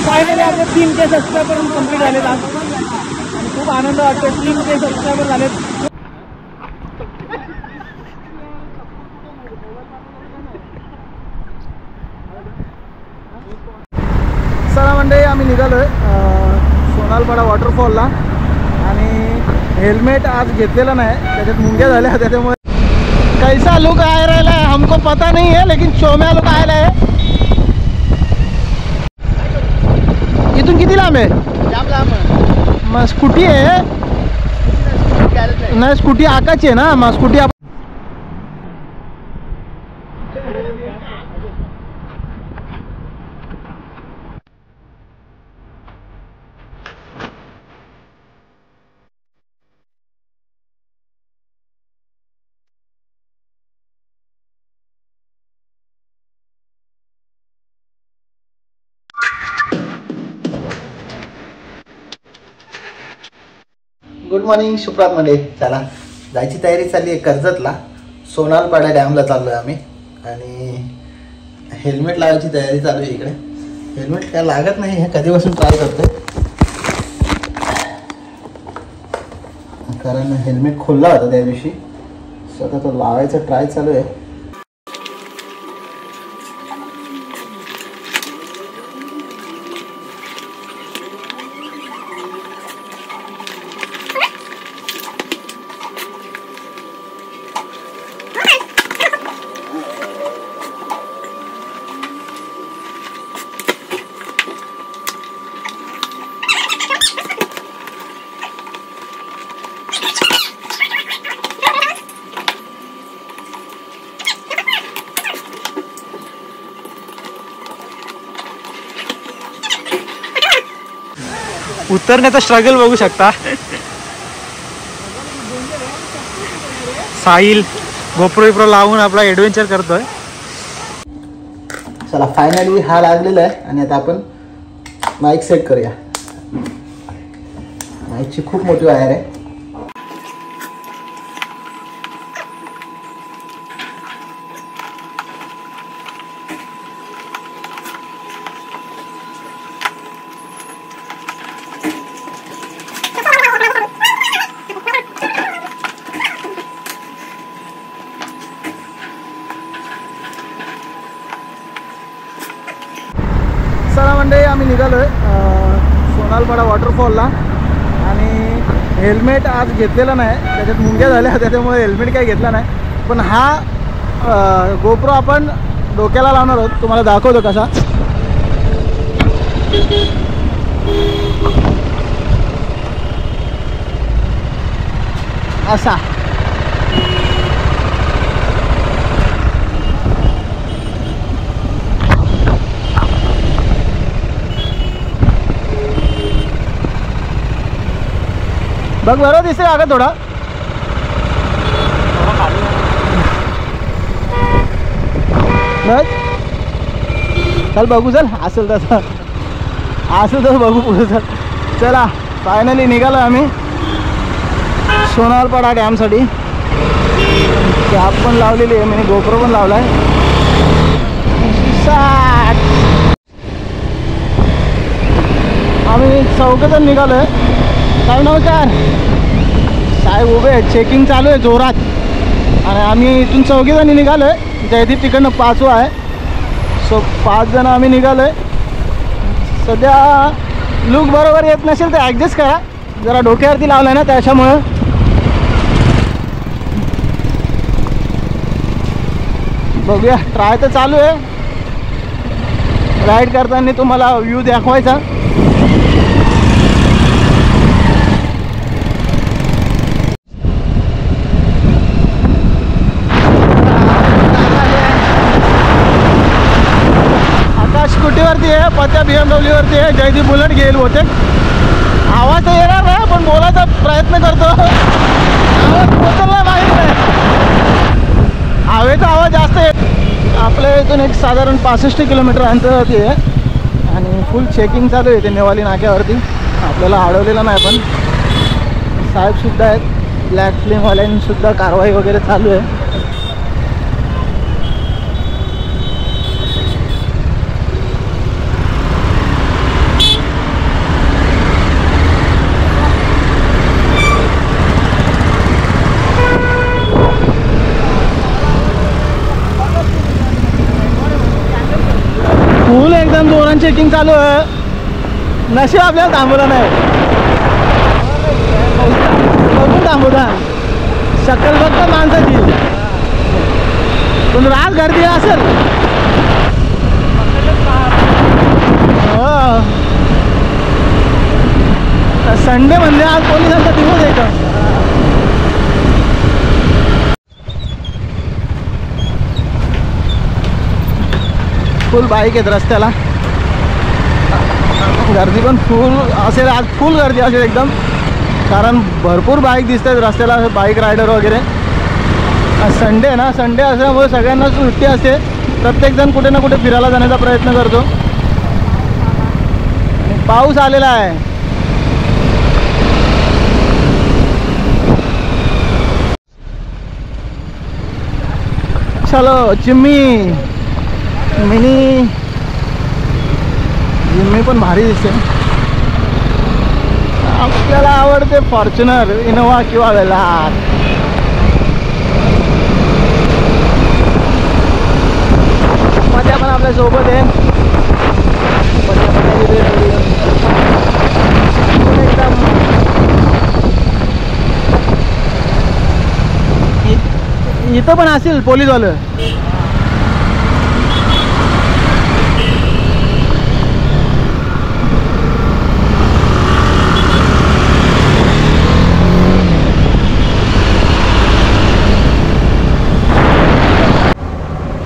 Finally आपले 3K subscriber complete झालेत आज आणि खूप आनंद वाटतो. 3K सबस्क्रायबर झालेत. चला मंडळी, आम्ही निघालोय सोनालपाडा वॉटरफॉलला आणि हेल्मेट आज घेतलेलं नाही, त्याच्यात मुंग्या झाल्या. त्याच्यामुळे कैसा लुक आ रहा है हमको पता नहीं है, लेकिन शो में लुक आयला आहे. इथून किती लांब आहे? मग स्कूटी आहे ना? स्कूटी आकाची आहे ना? मग स्कूटी गुड मॉर्निंग, सुप्रभात मध्ये. चला, जायची तयारी चालली आहे कर्जतला. सोनालपाडा डॅमला चाललो आहे आम्ही आणि हेल्मेट लावायची तयारी चालू आहे इकडे. हेल्मेट काय लागत नाही, हे कधीपासून ट्राय करतोय कारण हेल्मेट खोलला होता त्या दिवशी. स्वतः तो लावायचा ट्राय चालू आहे. उतरण्याचा स्ट्रगल बघू शकता. साहिल गोप्रो लावून आपला ॲडव्हेंचर करतोय. चला, फायनली हा लागलेला आहे आणि आता आपण माईक सेट करूया. माईकची खूप मोठी वायर आहे. आम्ही निघालोय सोनालपाडा वॉटरफॉलला आणि हेल्मेट आज घेतलेला नाही, त्याच्यात मुंग्या झाल्या. त्याच्यामुळे हेल्मेट काही घेतला नाही. पण हा गोप्रो आपण डोक्याला लावणार आहोत. तुम्हाला दाखवतो कसा. असा बघ, बरोबर दिसते का थोडा. चल बघू, चल असेल तसं बघू पुढे. चल, चला फायनली निघालो आम्ही सोनालपाडा डॅमसाठी. कॅप पण लावलेली आहे, मी गोप्रो पण लावलाय. आम्ही 4 जण निघालोय. साहेब नमस्कार. साहेब उभे आहेत, चेकिंग चालू आहे जोरात. आणि आम्ही इथून 4 जणी निघालो आहे. जयदीप तिकडनं 5वा आहे. सो 5 जण आम्ही निघालो आहे. सध्या लुक बरोबर येत नसेल तर ॲडजस्ट करा, जरा डोक्यावरती लावला ना त्याच्यामुळं. बघूया, ट्राय तर चालू आहे. राईड करताना तुम्हाला व्ह्यू दाखवायचा. स्कूटीवरती आहे, पत्या BMW वरती आहे. जयदीप बुलेट घेईल होते. आवाज तर येणार नाही, पण बोलायचा प्रयत्न करतो. आवाज पोचला माहीत नाही, हवेचा आवाज जास्त आहे. आपल्या इथून एक साधारण 65 किलोमीटर अंतरावरती आहे आणि फुल चेकिंग चालू आहे ते नेवाली नाक्यावरती. आपल्याला अडवलेलं नाही, पण साहेबसुद्धा आहेत. ब्लॅक फ्लेमवाल्यांसुद्धा कारवाई वगैरे चालू आहे. फुल एकदम जोरात चेकिंग चालू आहे. नशीब आपल्याला थांबवलं नाही. बघून थांबवता शक्कल फक्त माणसाची. पण रात गर्दी असेल. हो संडे म्हणजे आज पोलिसांचा दिवस आहे का. फुल बाईक आहेत रस्त्याला. गर्दी पण फुल असेल आज. फुल गर्दी असेल एकदम. कारण भरपूर बाईक दिसतात रस्त्याला. बाईक रायडर वगैरे. संडे आहे ना. संडे असल्यामुळे सगळ्यांना सुट्टी असते. प्रत्येकजण कुठे ना कुठे फिरायला जाण्याचा प्रयत्न करतो. पाऊस आलेला आहे. चलो जिम्मी मिनी. जिम्मी पण भारी दिसते. आपल्याला आवडते फॉर्च्युनर, इनोवा किंवा वेलार. पत्या पण आपल्या सोबत आहे. एकदम इथं पण असेल पोलीसवालं.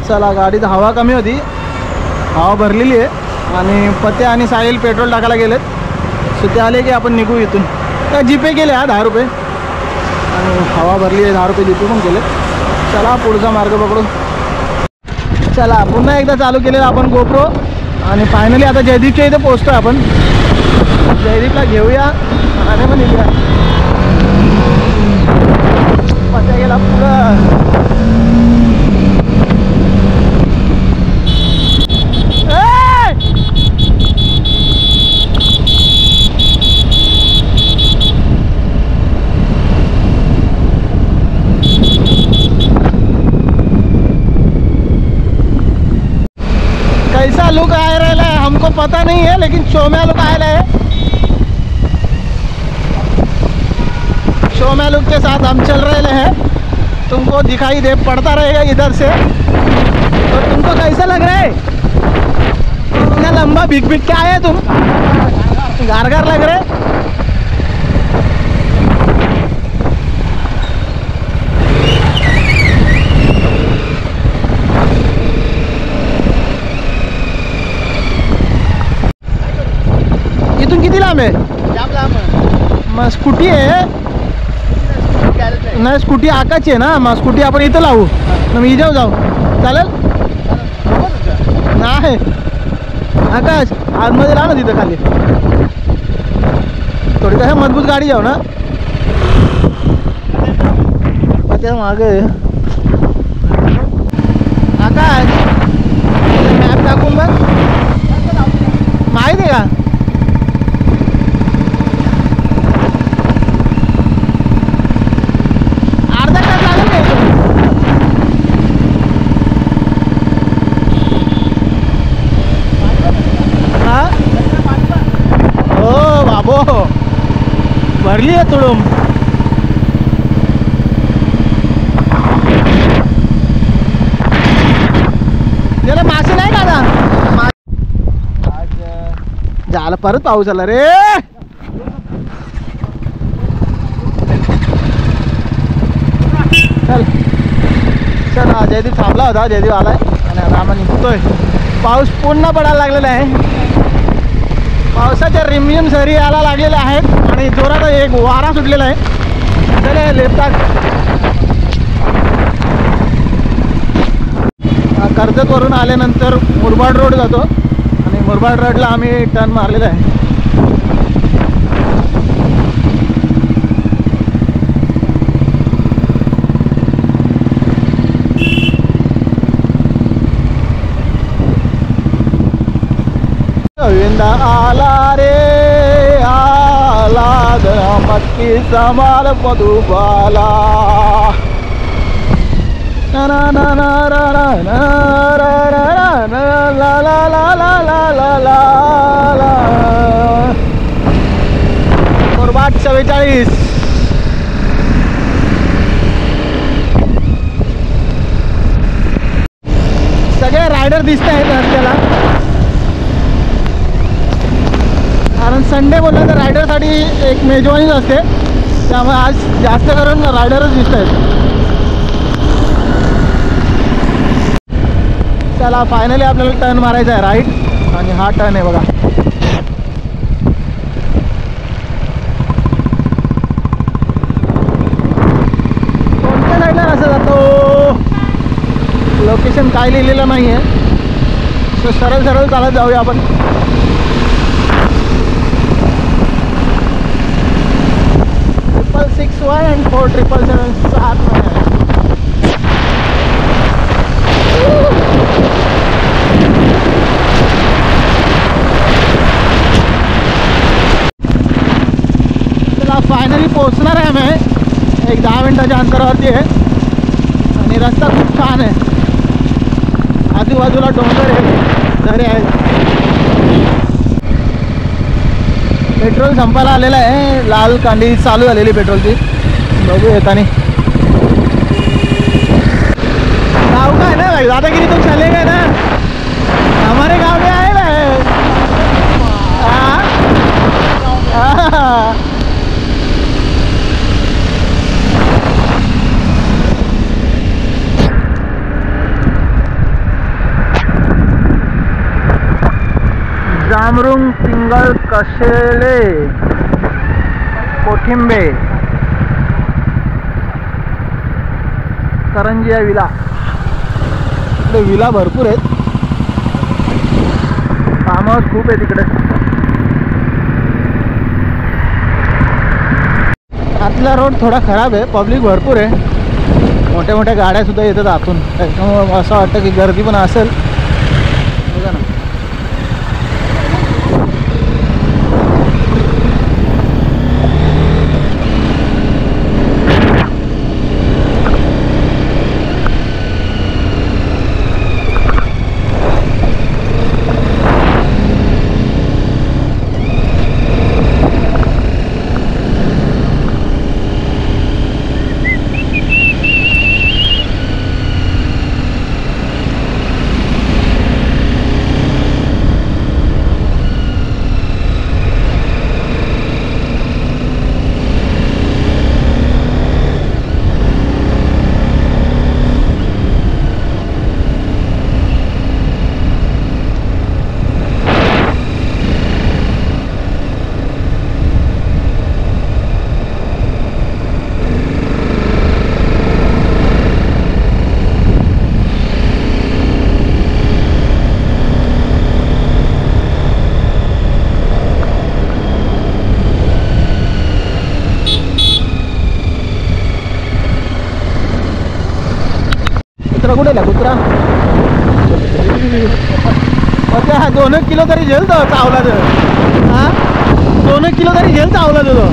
चला गाडीत हवा कमी होती. हवा भरलेली आहे. आणि पत्ते आणि साहिल पेट्रोल टाकायला गेलेत. सो ते आले की आपण निघू इथून. काय जीपे केले 10 रुपये. आणि हवा भरली आहे. 10 रुपये जीपे पण केले. चला पुढचा मार्ग पकडू. चला पुन्हा एकदा चालू केलेलं आपण गोप्रो. आणि फायनली आता जयदीपच्या इथे पोहोचतो आपण. जयदीपला घेऊया आणि मग निघूया. पत्या गेला पुढं. कैसा लुक आ रहा है हमको पता नहीं है, लेकिन शो में लुक आ रहा है. शो में लुक के साथ हम चल रहे हैं. तुमको दिखाई दे पड़ता रहेगा इधर से. तो तुमको कैसा लग रहा है? इतना लंबा भिग भिग के आए तुम. गार गार लग रहे. इथून किती लांब आहे? मग स्कूटी आहे ना. स्कूटी आकाची आहे ना. मग स्कूटी आपण इथं लावू ना. मी जाऊ चालेल. नाही आकाश आतमध्ये लाव ना. तिथं खाली थोडी कसं मजबूत गाडी जाऊ ना. त्या मागे आकाश मॅप टाकून बघ. माहिती आहे का? भरली आहे तुडूम. त्याला मासे नाही का आता? झालं परत पाऊस आला रे. चल चल. जयदीप थांबला होता. जयदीप आलाय आणि आता आम्ही निघतोय. पाऊस पुन्हा पडायला लागलेला आहे. पावसाच्या रिमझिम सरी यायला लागलेल्या आहेत आणि जोरात एक वारा सुटलेला आहे. चला लेफ्ट टाक. कर्जतवरून आल्यानंतर मुरबाड रोड जातो आणि मुरबाड रोडला आम्ही टर्न मारलेला आहे. गोविंदा आला रे आला. जरा मटकी समाल मधुबाला. ना ना ना ना ना ना ना ना ना ला ला ला ला ला ला ला ला 44. सगळे रायडर दिसत आहेत रस्त्याला, कारण संडे बोललं तर रायडरसाठी एक मेजवानीच असते, त्यामुळे आज जास्त करून रायडरच दिसत आहेत. चला फायनली आपल्याला टर्न मारायचा आहे राईट, आणि हा टर्न आहे बघा. कोणत्या साईडला रस्ता जातो लोकेशन काय लिहिलेलं नाही आहे, सो सरळ सरळ चालत जाऊया आपण. ट्रिपल 61 आणि 4777 7 आहे. चला फायनली पोहोचणार आहे आम्ही, एक 10 मिनिटाच्या अंतरावरती आहे, आणि रस्ता खूप छान आहे, आजूबाजूला डोंगर आहे, झरे आहेत. पेट्रोल संपायला आलेलं आहे, लाल कांडी चालू झालेली पेट्रोलची, बघू येतानी. गाँव का है ना भाई, दादागिरी तो चलेगा ना, हमारे गांव में आए ना. जामरुंग पिंगल कशेले कोठिंबे करंजिया विला, इकडे विला भरपूर आहेत, फार्म हाऊस खूप आहे तिकडे. आतला रोड थोडा खराब आहे, पब्लिक भरपूर आहे, मोठ्या मोठ्या गाड्या सुद्धा येतात आतून, त्याच्यामुळे असं वाटतं की गर्दी पण असेल. बघा ना, कुत्रा कुठे कुत्रा 2 किलो तरी झेल तो चावला तर, हा 2 किलो तरी झेल चावला तो.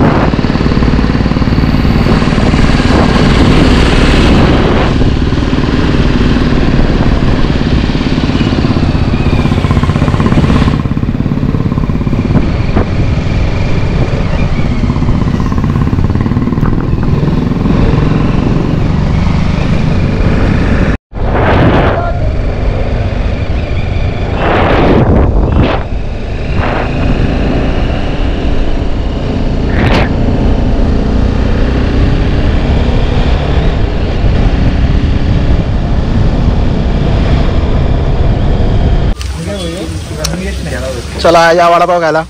चला या वडापाव खायला,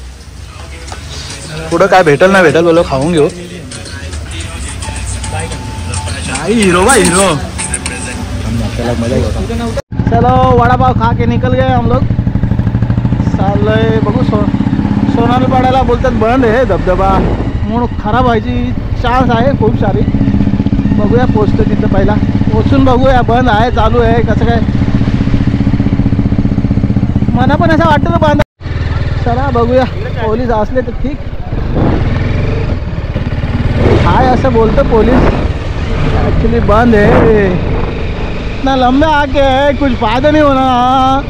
पुढं काय भेटल ना भेटल बोलो खाऊन घेऊ. हीरो भाई हीरो. चलो वडापाव खा के निकल गए हम लोग. चाललंय बघू सोनारपाड्याला बोलतात बंद आहे धबधबा, म्हणून खराब व्हायची चान्स आहे खूप सारी. बघूया पोचतो तिथं, पहिला पोचून बघूया बंद आहे चालू आहे कसं काय. मला पण असं वाटतं बंद. चला बघूया, पोलीस असले तर ठीक. हाय असं बोलतो पोलीस, एक्चुअली बंद है. इतना लंबे आके कुछ फायदा नहीं होना.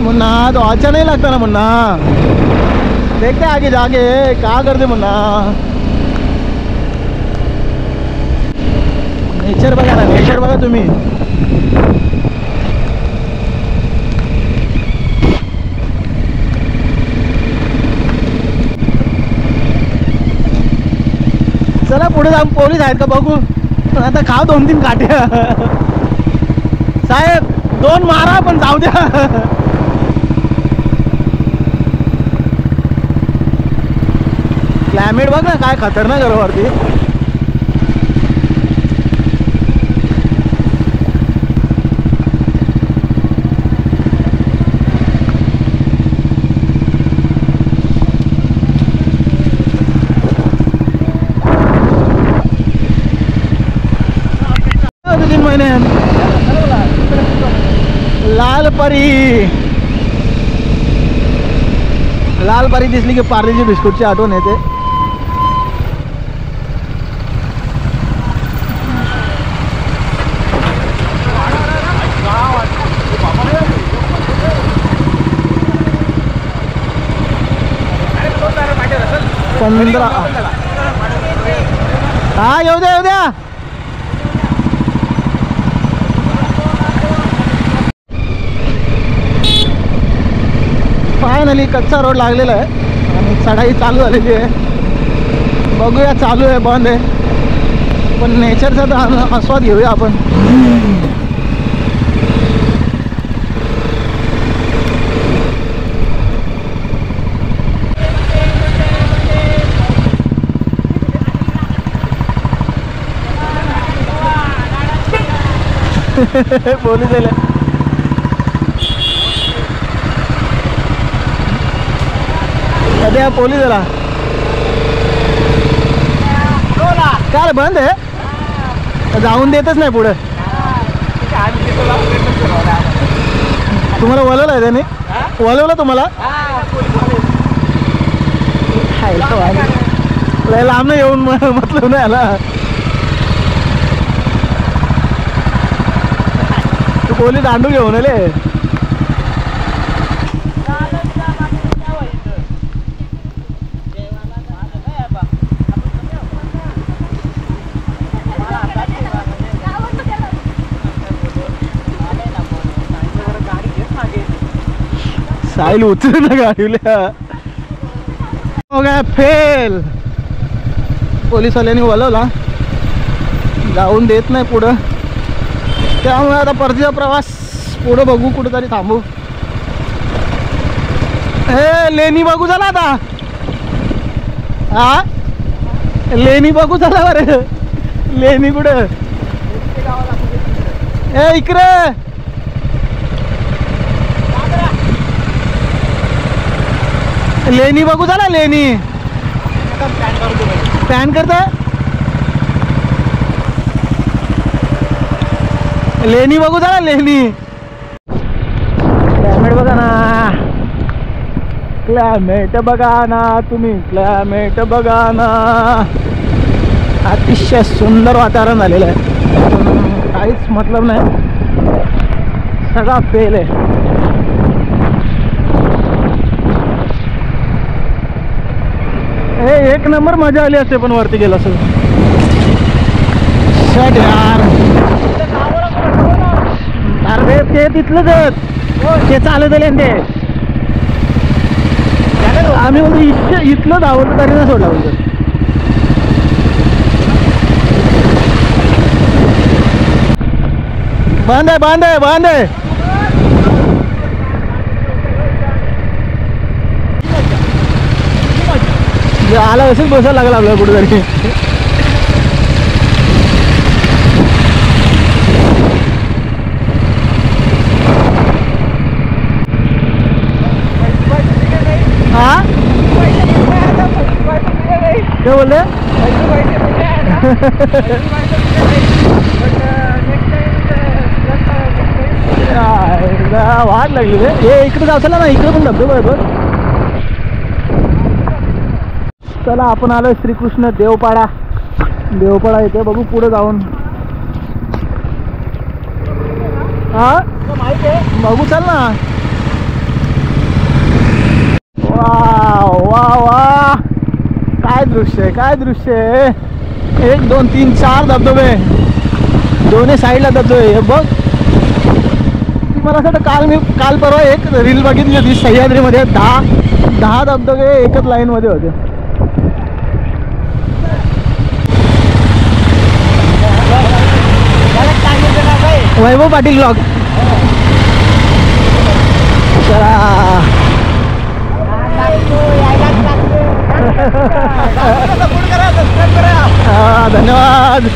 मुन्ना तो अच्छा नहीं लगता ना मुन्ना, देखते आगे जाके क्या करते मुन्ना. नेचर बघा ना, नेचर बघा तुम्ही. चला पुढे जाऊन पोलीस आहेत का बघू. आता खाव 2-3 काट्या. साहेब 2 मारा पण जाऊ द्या. क्लायमेट बघ ना काय खतरनाक आहे वरती. लाल परी, लाल परी दिसली की पार्लेजी बिस्कुटची आठवण येते. पंधरा हा येऊ द्या, येऊ द्या. फायनली कच्चा रोड लागलेला आहे आणि चढाई चालू झालेली आहे. बघूया चालू आहे बंद आहे, पण नेचरचा तर आस्वाद घेऊया आपण. पोलीस आले. सध्या पोलीस आला. काय बंद आहे, जाऊन देतच नाही पुढे. तुम्हाला वळवलं आहे त्याने, वळवलं तुम्हाला. लांब नाही येऊन मतलब नाही आला. तू पोलीस दांडू घेऊन आले. साहिल उतर ना गाडीला. हो गया फेल. पोलीसवाल्यांनी वळवला, जाऊन देत नाही पुढं. त्यामुळे आता परतीचा प्रवास पुढं बघू, कुठेतरी थांबू. हे लेणी बघू झाला आता. हा लेणी बघू झाला बरं. लेणी कुठं, ए इकडे. लेणी बघू झाला, लेणी पॅन करता. लेणी बघू झाला, लेणी. क्लायमेट बघा ना, क्लायमेट बघा ना तुम्ही, क्लायमेट बघा ना. अतिशय सुंदर वातावरण झालेलं आहे, काहीच मतलब नाही, सगळा फेल आहे. हे एक नंबर मजा आली असते पण वरती गेला असेल. शट यार. अरे ते तिथलंच ते चालत आले ते. आम्ही बोलतो इथलं धावलं तरी नाही सोडला बोलतो. बंद आहे, बंद आहे, बंद आहे. आला असेल बसायला लागला आपल्याला कुठेतरी. हा क्या बोलले. वाट लागली रे. हे इकडे जाऊ ना, इकडे पण धबधबा बरोबर. चला आपण आलोय श्रीकृष्ण देवपाडा. देवपाडा येते बघू पुढे जाऊन. हा बघू चल ना. वा, काय दृश्य आहे, काय दृश्य आहे. 1 2 3 4 धबधबे, दोन्ही साईडला धबधबे. हे बघ, ती मला असं वाटतं काल परवा एक रील बघितली होती, सह्याद्रीमध्ये 10 धबधबे एकच लाईनमध्ये होते. वैभव पाटील ब्लॉग. धन्यवाद.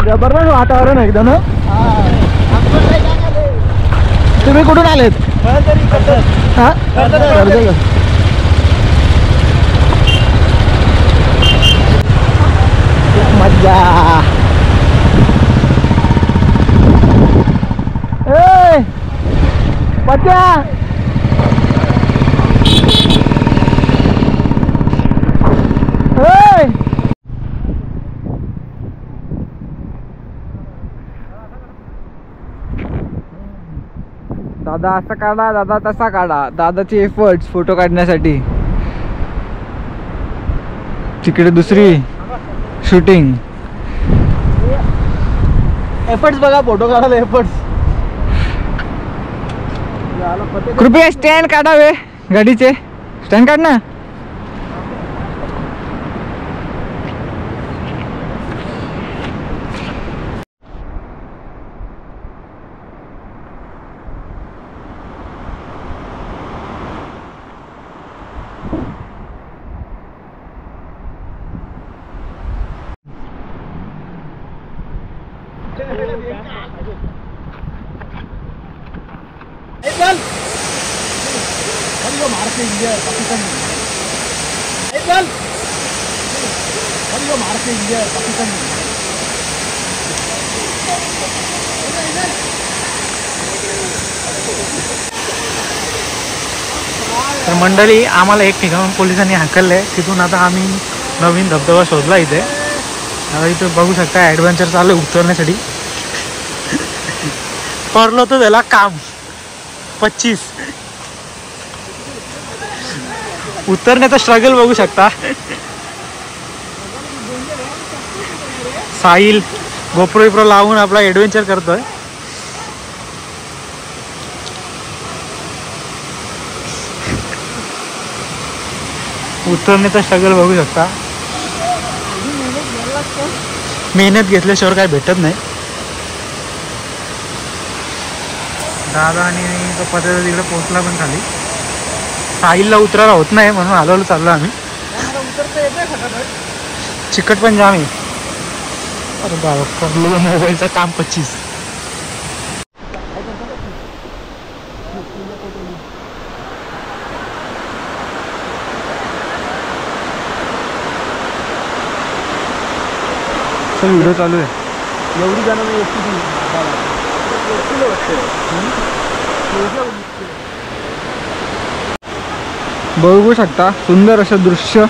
जबरदस्त वातावरण एकदम. तुम्ही कुठून आलेत? हा, मज्जा. ए पत्या, दादा असं काढा, दादा तसा काढा. दादाचे एफर्ट्स फोटो काढण्यासाठी. तिकडे दुसरी शूटिंग. एफर्ट्स बघा, फोटो काढायला एफर्ट्स. कृपया स्टँड काढावे, गाडीचे स्टँड काढ ना. तर मंडळी, आम्हाला एक ठिकाण पोलिसांनी हाकललंय. तिथून आता आम्ही नवीन धबधबा शोधला इथे. आता इथे बघू शकता ॲडव्हेंचर चालू आहे उतरण्यासाठी. परलो तर त्याला काम 25. उतरण्याचा स्ट्रगल बघू शकता. साहिल गोप्रो लावून आपला ॲडव्हेंचर करतोय. उतरण्याचा स्ट्रगल बघू शकता. मेहनत घेतल्याशिवाय काय भेटत नाही. दादा आणि तो पत्या तिकडे पोहोचला पण खाली. साहिलला उतरायला होत नाही म्हणून हलवलं चाललो आम्ही. चिकट पण जाम आहे. अरे बाबा, पडलो मोबाईलचं काम 25. व्हिडिओ चालू आहे. एवढी जण बघू शकता, सुंदर असं दृश्य.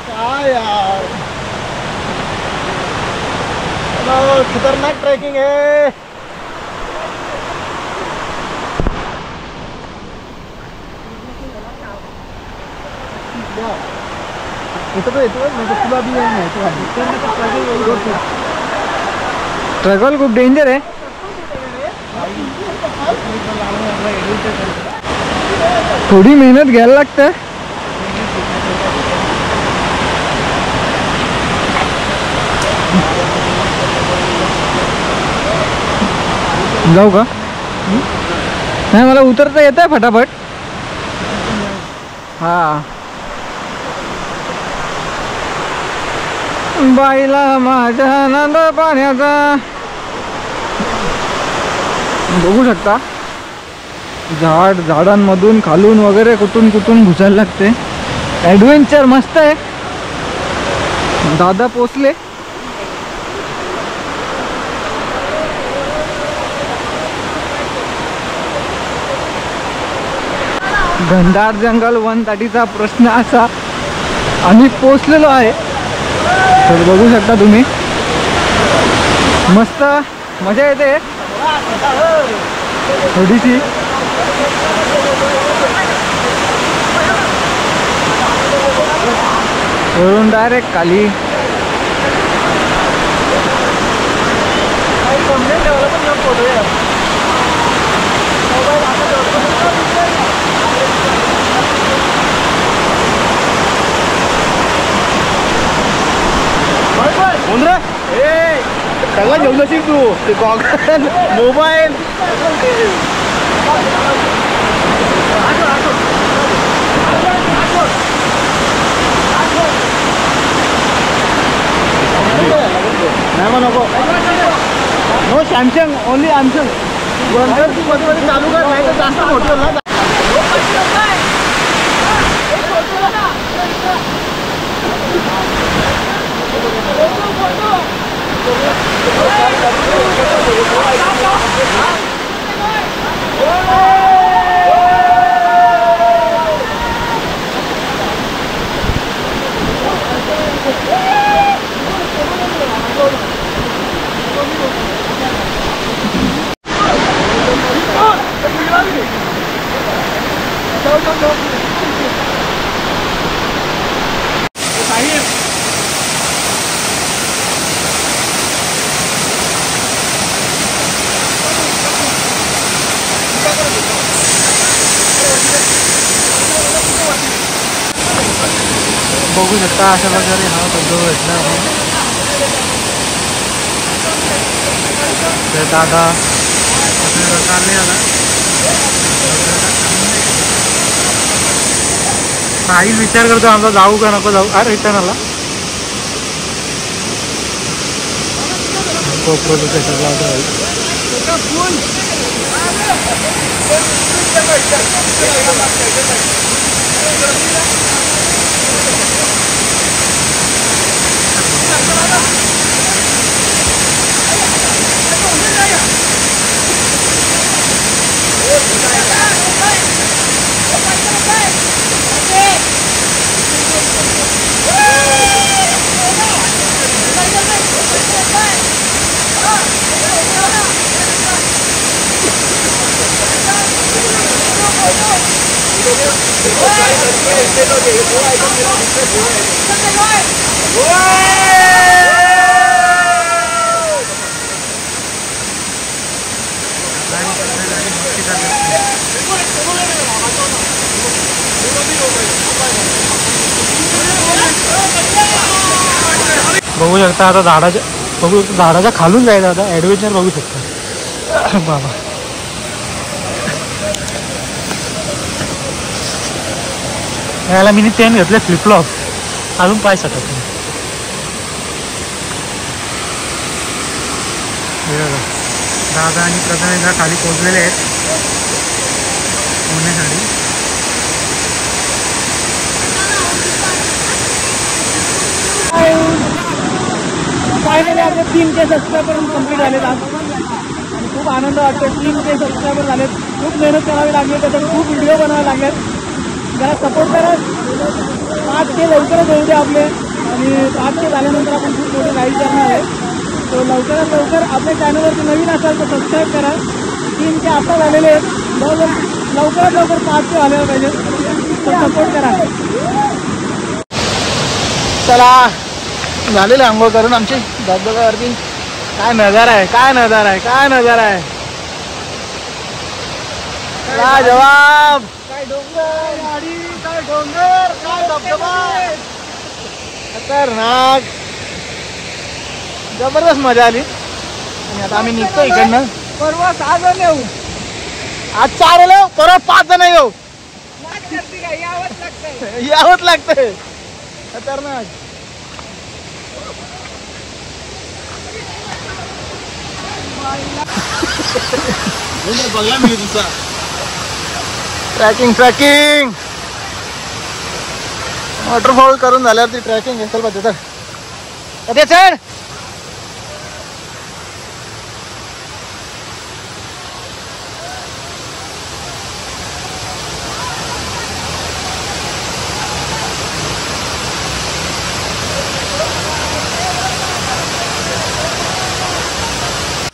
काय यार, खतरनाक ट्रेकिंग आहे. स्ट्रगल खूप डेंजर आहे. थोडी मेहनत घ्यायला लागते. जाऊ का? नाही, मला उतरता येत आहे फटाफट. हा, बाईला माझ्या आनंद पाण्याचा. बघू शकता, झाडांमधून खालून वगैरे कुठून कुठून घुसायला लागते. ॲडव्हेंचर मस्त आहे. दादा पोचले. घनदाट जंगल 130चा प्रश्न असा आम्ही पोचलेलो आहे. तर बघू शकता तुम्ही, मस्त मजा येते थोडीशी. वरून डायरेक्ट खाली. सगळं घेऊन नशील तू, ते गॉगल, मोबाईल. नाही मग नको, नो सॅमसंग, ओनली सॅमसंग. तू मध्ये मध्ये चालू कर, नाही तर जास्त मोठी होईल ना. बघू शकता अशा प्रकारे हा धबधबा भेटला. दादा चालले आता. काही विचार करतो आमचा जाऊ का नको जाऊ. अरे रिटर्नला बघू शकता. आता झाडाच्या खालून जायला आता ॲडव्हेंचर बघू शकता. बाबा याला मी पेन घेतले फ्लिपफ्लॉप, अजून पाय शकत नाही. दादा आणि प्रथमेशला खाली पोचलेले आहेत पोहण्यासाठी. फायनली आपले 3K सबस्क्रायबर कंप्लीट झालेत आज आणि खूप आनंद वाटतो. 3K सबस्क्रायबर झालेत. खूप मेहनत करावी लागली, त्याच्यात खूप व्हिडिओ बनावे लागलेत. जरा सपोर्ट करा. 5K लवकरच होऊ दे आपले आणि 5K झाल्यानंतर आपण खूप मोठी राईड करणार आहे. तो लवकरात लवकर आपल्या चॅनलवरती नवीन असाल तर सबस्क्राईब करा. 3K आता झालेले आहेत. लवकरात लवकर 5K व्हायला पाहिजे, तर सपोर्ट करा. चला झालेले आंघोळ करून आमची धबधब्यावरती. काय नजारा आहे, काय नजारा आहे, काय नजारा आहे. जवाब काय डोंगर, काय डोंगर, काय धबधबा, खतरनाक, जबरदस्त मजा आली. आणि आता आम्ही निघतो इकडनं. परवा 6 जण येऊ, आज 4 आलो, परवा 5 जण येऊ. यावंच लागतंय. खतरनाक. बघला मी तुझा ट्रॅकिंग वॉटरफॉल करून झाल्यावरती ट्रॅकिंग असेल पाहिजे. तर कधी चढ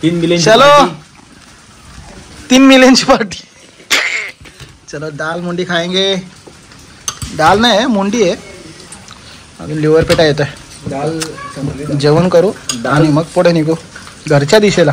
3 मिलियन चलो 3 मिलियन की पार्टी। चलो दाल मुंडी खाएंगे। दाल नाही आहे, मुंडी आहे। अजून लिव्हर पेटा येत आहे। दाल संपली। जेवण करू आणि मग पुढे निघू घरच्या दिशेला।